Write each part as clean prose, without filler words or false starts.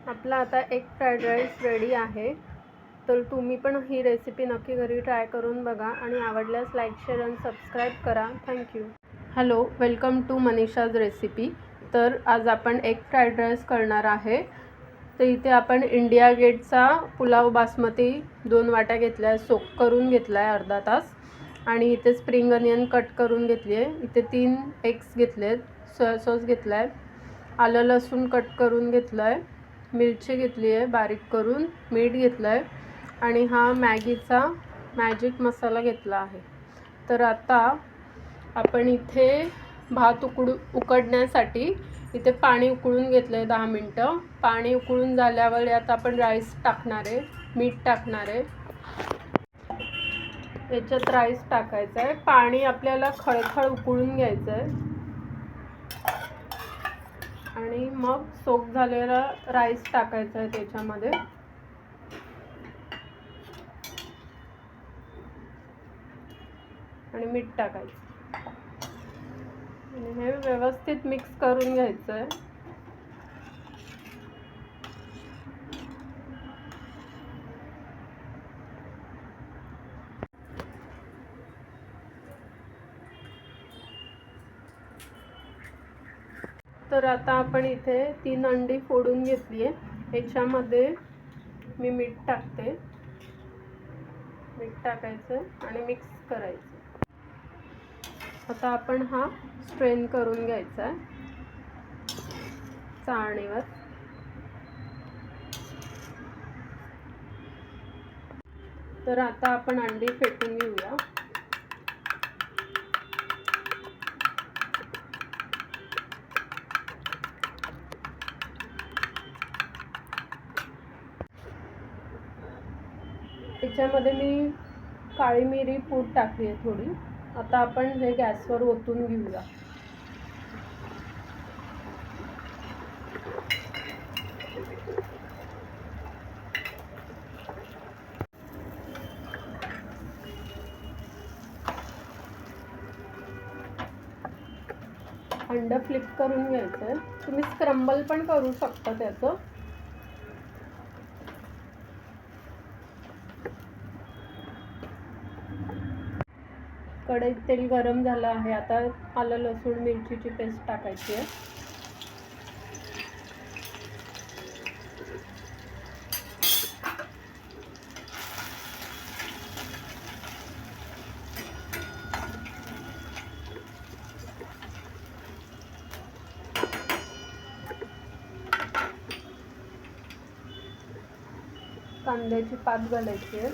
आपला आता egg fried rice ready आहे। तर तुम्ही पण ही रेसिपी नक्की घरी ट्राय करून बघा आणि आवडल्यास लाईक शेअर आणि सबस्क्राईब करा। Thank you. Hello, welcome to Manisha's recipe. तर आज आपण एग फ्राईड राईस करणार आहे। तर इथे आपण इंडिया गेटचा पुलाव बासमती 2 वाट्या घेतल्या आहे, सोक करून घेतला आहे अर्धा तास। आणि इथे स्प्रिंग अनियन कट करून घेतली आहे। इथे 3 एग्स घेतले आहेत, सोया सॉस घेतला आहे, आलं लसूण कट करून घेतला आहे, मिरची घेतली आहे बारीक करून, मीठ घेतलं आहे आणि हा मॅगीचा मॅजिक मसाला घेतला आहे। तर आता आपण इथे भात उकडण्यासाठी इथे पाणी उकळून घेतलं आहे 10 मिनटं। पाणी उकळून झाल्यावर यात आपण राईस टाकणार आहे, मीठ टाकणार आहे, याच्यात राईस टाकायचा आहे। पाणी आपल्याला खळखळ उकळून घ्यायचं आहे आणि मग सोक झालेला राईस टाकायचा आहे त्याच्यामध्ये। आणि मीठ टाकायचं आणि हे व्यवस्थित मिक्स करून घ्यायचं आहे। तर आता आपण इथे 3 अंडी फोडून घेतली आहे। याच्यामध्ये मी मीठ टाकते, मीठ टाकायचं आणि मिक्स करायचं। आता आपण हा स्ट्रेन करून घ्यायचा आहे चाळणीवर। तर आता आपण अंडी फेटून घेऊया। त्याच्यामध्ये मी काळी मिरी पूड टाकली आहे थोडी। आता आपण हे गॅसवर ओतून घेऊया। अंड फ्लिप करून घ्यायचं आहे। तुम्ही स्क्रम्बल पण करू शकता त्याचं। कढईत तेल गरम झालं आहे। आता आलं लसूण मिरचीची पेस्ट टाकायची आहे। कांद्याची पात घालायची आहे।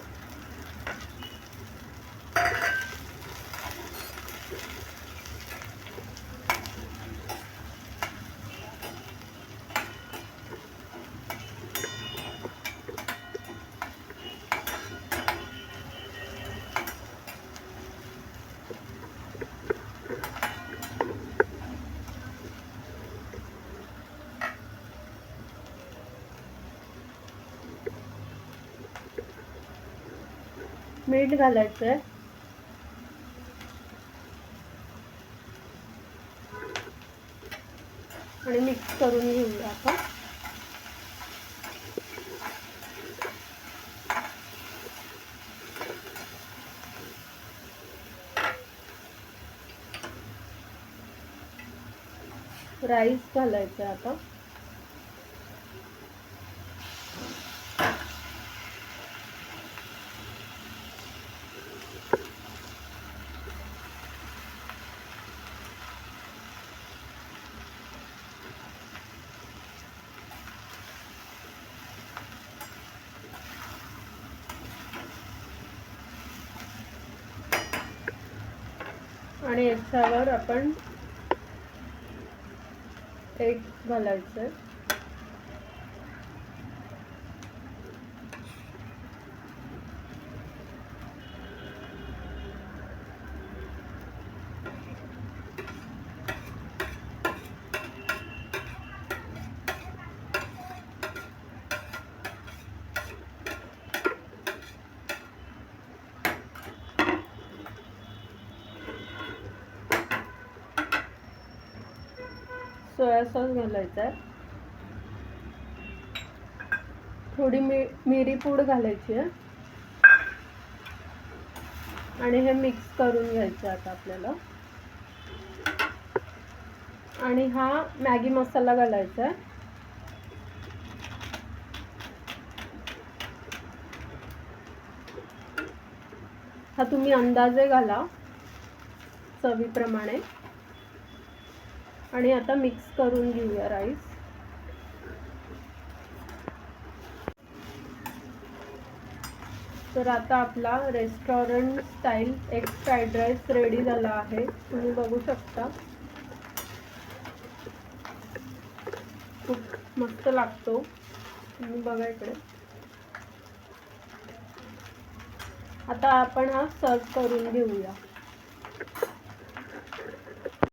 मीठ घालायचं आहे आणि मिक्स करून घेऊया आपण। राईस घालायचं आहे आता। आणि याच्यावर आपण एग घालायचं आहे। सोया सॉस घालायचा आहे। थोडी मिरी पूड घालायची आहे आणि हे मिक्स करून घ्यायचं आता आपल्याला. आणि हा मॅगी मसाला घालायचा आहे. हा तुम्ही अंदाजे घाला चवीप्रमाणे. आणि आता मिक्स करून घेऊया राईस. तर आता आपला restaurant style egg fried rice ready झाला आहे. तुम्ही बघू शकता, खूप मस्त लागतो. तुम्ही बघा इकडे. आता आपण हा सर्व करून घेऊया.